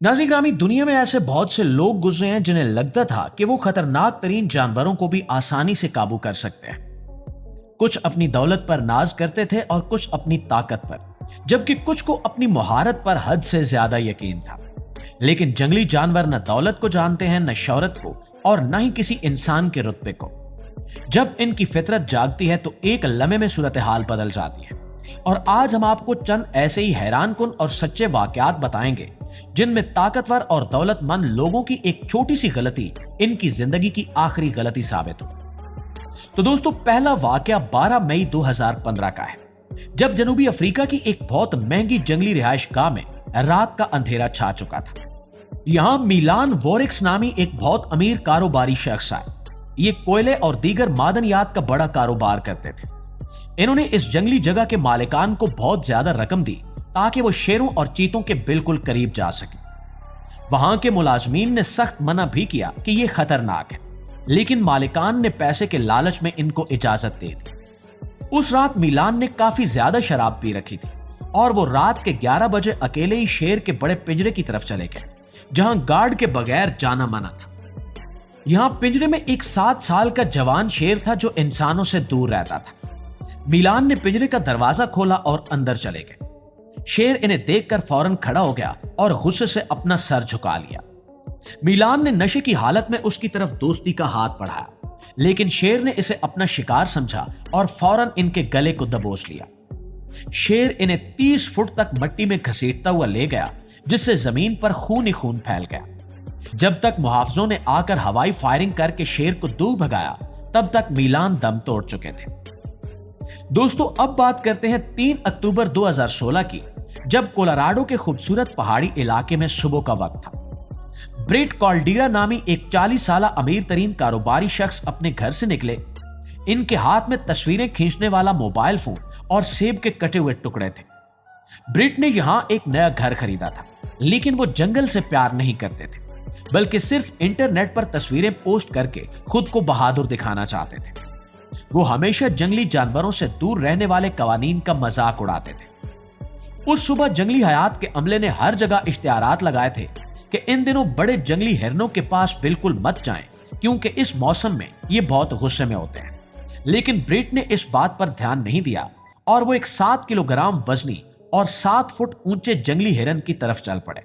नाज़रीन ग्रामी, दुनिया में ऐसे बहुत से लोग गुजरे हैं जिन्हें लगता था कि वो खतरनाक तरीन जानवरों को भी आसानी से काबू कर सकते हैं। कुछ अपनी दौलत पर नाज करते थे और कुछ अपनी ताकत पर, जबकि कुछ को अपनी मुहारत पर हद से ज्यादा यकीन था। लेकिन जंगली जानवर न दौलत को जानते हैं, न शौहरत को, और न ही किसी इंसान के रुतबे को। जब इनकी फितरत जागती है तो एक लम्हे में सूरत हाल बदल जाती है। और आज हम आपको चंद ऐसे ही हैरानकुन और सच्चे वाकयात बताएंगे जिनमें ताकतवर और दौलतमंद लोगों की एक छोटी सी गलती इनकी जिंदगी की आखिरी गलती साबित हो। तो दोस्तों, पहला वाकया 12 मई 2015 का है, जब जनूबी अफ्रीका की एक बहुत महंगी जंगली रिहाइश गाह में रात का अंधेरा छा चुका था। यहां मिलान वोरिक्स नामी एक बहुत अमीर कारोबारी शख्स आए। ये कोयले और दीगर मादनियात का बड़ा कारोबार करते थे। इन्होंने इस जंगली जगह के मालिकान को बहुत ज्यादा रकम दी ताकि वो शेरों और चीतों के बिल्कुल करीब जा सके। वहां के मुलाजमीन ने सख्त मना भी किया कि यह खतरनाक है, लेकिन मालिकान ने पैसे के लालच में इनको इजाजत दे दी। उस रात मिलान ने काफी ज्यादा शराब पी रखी थी और वो रात के 11 बजे अकेले ही शेर के बड़े पिंजरे की तरफ चले गए, जहां गार्ड के बगैर जाना मना था। यहां पिंजरे में एक 7 साल का जवान शेर था जो इंसानों से दूर रहता था। मिलान ने पिंजरे का दरवाजा खोला और अंदर चले गए। शेर इन्हें देखकर फौरन खड़ा हो गया और गुस्से से अपना सर झुका लिया। मिलान ने नशे की हालत में उसकी तरफ दोस्ती का हाथ बढ़ाया, लेकिन शेर ने इसे अपना शिकार समझा और फौरन इनके गले को दबोच लिया। शेर इन्हें 30 फुट तक मिट्टी में घसीटता हुआ ले गया, जिससे जमीन पर खून ही खून फैल गया। जब तक मुहाफिजों ने आकर हवाई फायरिंग करके शेर को दूर भगाया, तब तक मिलान दम तोड़ चुके थे। दोस्तों, अब बात करते हैं 3 अक्टूबर 2016 की, जब कोलोराडो के खूबसूरत पहाड़ी इलाके में सुबह का वक्त था। ब्रेट कॉल्डीरा नामी एक 40 साल अमीर तरीन कारोबारी शख्स अपने घर से निकले। इनके हाथ में तस्वीरें खींचने वाला मोबाइल फोन और सेब के कटे हुए टुकड़े थे। ब्रेट ने यहां एक नया घर खरीदा था, लेकिन वो जंगल से प्यार नहीं करते थे, बल्कि सिर्फ इंटरनेट पर तस्वीरें पोस्ट करके खुद को बहादुर दिखाना चाहते थे। वो हमेशा जंगली जानवरों से दूर रहने वाले कवानीन का मजाक उड़ाते थे। उस सुबह जंगली हयात के अमले ने हर जगह इश्तिहारात लगाए थे कि इन दिनों बड़े जंगली हिरनों के पास बिल्कुल मत जाएं, क्योंकि इस मौसम में ये बहुत गुस्से में होते हैं। लेकिन ब्रेट ने इस बात पर ध्यान नहीं दिया और वो एक 7 किलोग्राम वजनी और 7 फुट ऊंचे जंगली हिरन की तरफ चल पड़े।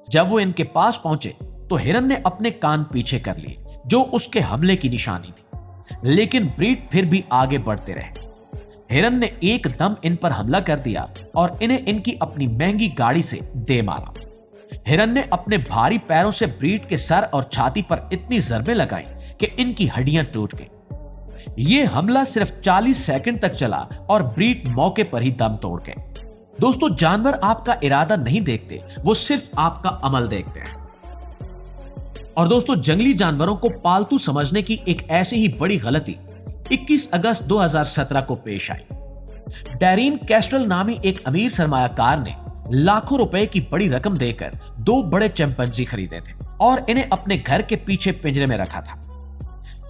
जब वो इनके पास पहुंचे तो हिरन ने अपने कान पीछे कर लिए, जो उसके हमले की निशानी थी। लेकिन ब्रीट फिर भी आगे बढ़ते रहे। हिरन ने एकदम इन पर हमला कर दिया और इन्हें इनकी अपनी महंगी गाड़ी से दे मारा। हिरन ने अपने भारी पैरों से ब्रीट के सर और छाती पर इतनी ज़रबें लगाई कि इनकी हड्डियां टूट गईं। यह हमला सिर्फ 40 सेकंड तक चला और ब्रीट मौके पर ही दम तोड़ गए। दोस्तों, जानवर आपका इरादा नहीं देखते, वो सिर्फ आपका अमल देखते हैं। और दोस्तों, जंगली जानवरों को पालतू समझने की एक ऐसी ही बड़ी गलती 21 अगस्त 2017 को पेश आई। डैरीन कैस्ट्रल नामी एक अमीर सरमायाकार ने लाखों रुपए की बड़ी रकम देकर 2 बड़े चिंपैंजी खरीदे थे और इन्हें अपने घर के पीछे पिंजरे में रखा था।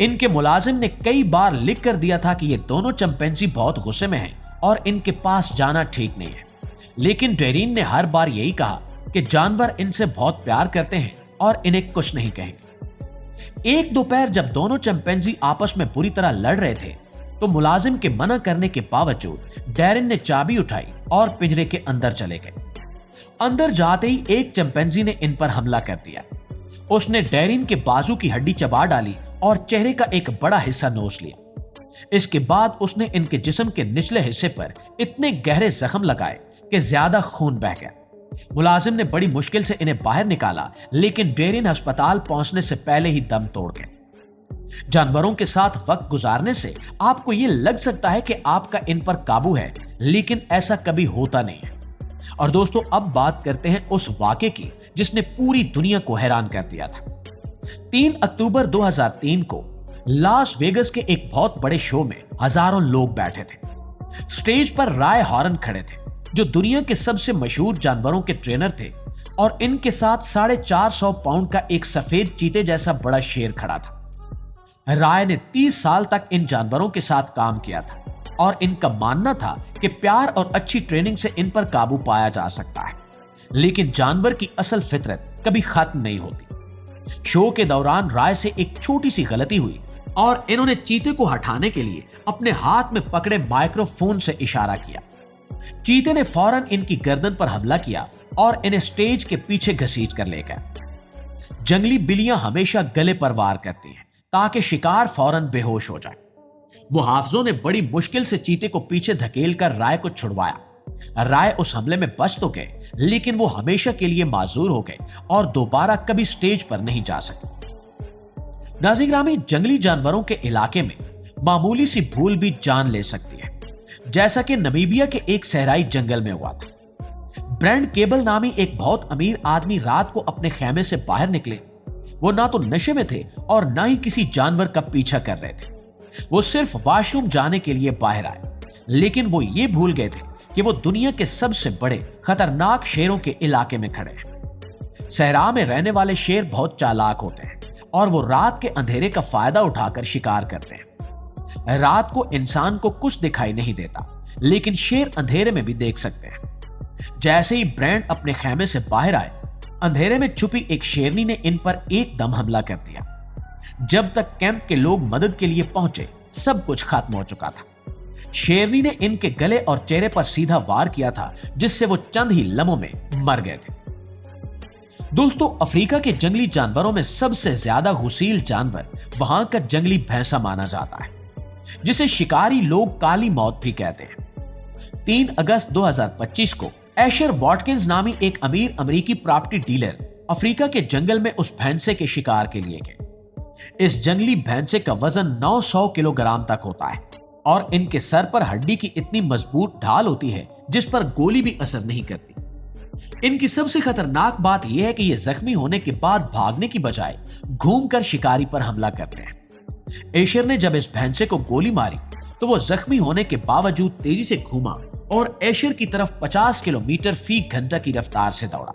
इनके मुलाजिम ने कई बार लिख कर दिया था कि ये दोनों चिंपैंजी बहुत गुस्से में हैं और इनके पास जाना ठीक नहीं है। लेकिन डैरीन ने हर बार यही कहा कि जानवर इनसे बहुत प्यार करते हैं और इन्हें कुछ नहीं कहेंगे। एक दोपहर जब दोनों चिंपैंजी आपस में बुरी तरह लड़ रहे थे, तो मुलाजिम के मना करने के बावजूद डैरिन ने चाबी उठाई और पिंजरे के अंदर चले गए। अंदर जाते ही एक चिंपैंजी ने इन पर हमला कर दिया। उसने डैरिन के बाजू की हड्डी चबा डाली और चेहरे का एक बड़ा हिस्सा नोच लिया। इसके बाद उसने इनके जिस्म के निचले हिस्से पर इतने गहरे जख्म लगाए कि ज्यादा खून बह गया। मुलाजिम ने बड़ी मुश्किल से इन्हें बाहर निकाला, लेकिन डैरिन अस्पताल पहुंचने से पहले ही दम तोड़ गए। जानवरों के साथ वक्त गुजारने से आपको यह लग सकता है कि आपका इन पर काबू है, लेकिन ऐसा कभी होता नहीं है। और दोस्तों, अब बात करते हैं उस वाक़े की जिसने पूरी दुनिया को हैरान कर दिया था। 3 अक्टूबर 2003 को लास वेगस के एक बहुत बड़े शो में हजारों लोग बैठे थे। स्टेज पर राय हॉर्न खड़े थे, जो दुनिया के सबसे मशहूर जानवरों के ट्रेनर थे, और इनके साथ 450 पाउंड का एक सफेद चीते जैसा बड़ा शेर खड़ा था। राय ने 30 साल तक इन जानवरों के साथ काम किया था और इनका मानना था कि प्यार और अच्छी ट्रेनिंग से इन पर काबू पाया जा सकता है। लेकिन जानवर की असल फितरत कभी खत्म नहीं होती। शो के दौरान राय से एक छोटी सी गलती हुई और इन्होंने चीते को हटाने के लिए अपने हाथ में पकड़े माइक्रोफोन से इशारा किया। चीते ने फौरन इनकी गर्दन पर हमला किया और इन्हें स्टेज के पीछे घसीट कर ले गया। जंगली बिल्लियां हमेशा गले पर वार करती हैं ताकि शिकार फौरन बेहोश हो जाए। मुहाफिजों ने बड़ी मुश्किल से चीते को पीछे धकेल कर राय को छुड़वाया। राय उस हमले में बच तो गए, लेकिन वो हमेशा के लिए माजूर हो गए और दोबारा कभी स्टेज पर नहीं जा सके। नाज़रीन, जंगली जानवरों के इलाके में मामूली सी भूल भी जान ले सकती है, जैसा कि नमीबिया के एक सहराई जंगल में हुआ था। ब्रेंड केबल नामी एक बहुत अमीर आदमी रात को अपने खेमे से बाहर निकले। वो ना तो नशे में थे और ना ही किसी जानवर का पीछा कर रहे थे। वो सिर्फ वॉशरूम जाने के लिए बाहर आए, लेकिन वो ये भूल गए थे कि वो दुनिया के सबसे बड़े खतरनाक शेरों के इलाके में खड़े हैं। सहरा में रहने वाले शेर बहुत चालाक होते हैं और वो रात के अंधेरे का फायदा उठाकर शिकार करते हैं। रात को इंसान को कुछ दिखाई नहीं देता, लेकिन शेर अंधेरे में भी देख सकते हैं। जैसे ही ब्रेंड अपने खेमे से बाहर आए, अंधेरे में छुपी एक शेरनी ने इन पर एकदम हमला कर दिया। जब तक कैंप के लोग मदद के लिए पहुंचे, सब कुछ खत्म हो चुका था। शेरनी ने इनके गले और चेहरे पर सीधा वार किया था, जिससे वो चंद ही लम्हों में मर गए थे। दोस्तों, अफ्रीका के जंगली जानवरों में सबसे ज्यादा गुसील जानवर वहां का जंगली भैंसा माना जाता है, जिसे शिकारी लोग काली मौत भी कहते हैं। 3 अगस्त 2025 को एशर वॉटकिंस नामी एक अमीर अमेरिकी प्रॉपर्टी डीलर अफ्रीका के जंगल में उस भैंसे के शिकार के लिए गए। इस जंगली भैंसे का वजन 900 किलोग्राम तक होता है और इनके सर पर हड्डी की इतनी मजबूत ढाल होती है जिस पर गोली भी असर नहीं करती। इनकी सबसे खतरनाक बात यह है कि ये जख्मी होने के बाद भागने की बजाय घूमकर शिकारी पर हमला करते हैं। एशर ने जब इस भैंसे को गोली मारी तो वो जख्मी होने के बावजूद तेजी से घूमा और एशर की तरफ 50 किलोमीटर फी घंटा की रफ्तार से दौड़ा।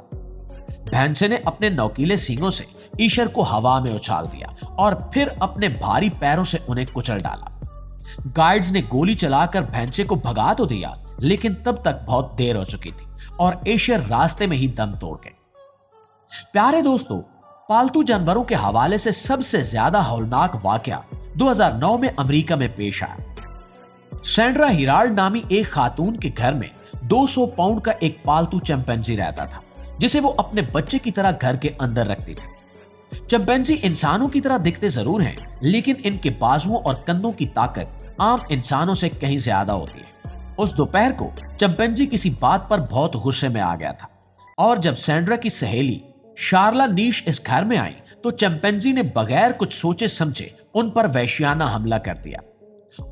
भैंसे ने अपने नौकीले सींगों से ईशर को हवा में उछाल दिया और फिर अपने भारी पैरों से उन्हें कुचल डाला। गाइड्स ने गोली चलाकर भैंसे को भगा तो दिया, लेकिन तब तक बहुत देर हो चुकी थी और एशर रास्ते में ही दम तोड़ गए। प्यारे दोस्तों, पालतू जानवरों के हवाले से सबसे ज्यादा हौलनाक वाकया 2009 में अमेरिका में पेश आया। सैंड्रा हिराल्ड नामी एक खातून के घर में 200 पाउंड का एक पालतू चिंपैंजी रहता था, जिसे वो अपने बच्चे की तरह घर के अंदर रखती थी। चिंपैंजी इंसानों की तरह दिखते जरूर हैं, लेकिन इनके बाजुओं और कंधों की ताकत आम इंसानों से कहीं ज्यादा होती है। उस दोपहर को चिंपैंजी किसी बात पर बहुत गुस्से में आ गया था और जब सैंड्रा की सहेली शार्ला नीश इस घर में आई तो चिंपैंजी ने बगैर कुछ सोचे समझे उन पर वैश्याना हमला कर दिया।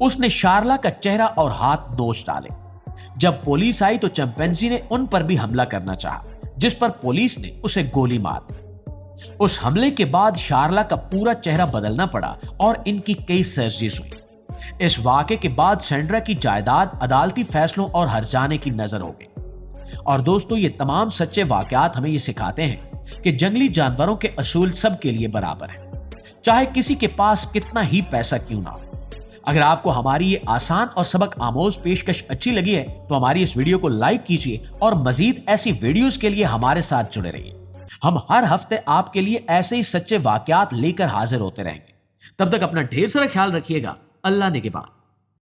उसने शार्ला का चेहरा और हाथ नोच डाले। जब पुलिस आई तो चिंपैंजी ने उन पर भी हमला करना चाहा, जिस पर पुलिस ने उसे गोली मार दी। उस हमले के बाद शार्ला का पूरा चेहरा बदलना पड़ा और इनकी कई सर्जरीज हुई। इस वाक़े के बाद सैंड्रा की जायदाद अदालती फैसलों और हर्जाने की नजर हो गई। और दोस्तों, ये तमाम सच्चे वाकयात हमें ये सिखाते हैं कि जंगली जानवरों के असूल सबके लिए बराबर हैं, चाहे किसी के पास कितना ही पैसा क्यों ना हो। अगर आपको हमारी ये आसान और सबक आमोज पेशकश अच्छी लगी है तो हमारी इस वीडियो को लाइक कीजिए और मजीद ऐसी वीडियोस के लिए हमारे साथ जुड़े रहिए। हम हर हफ्ते आपके लिए ऐसे ही सच्चे वाकयात लेकर हाजिर होते रहेंगे। तब तक अपना ढेर सारा ख्याल रखिएगा। अल्लाह निगहबान।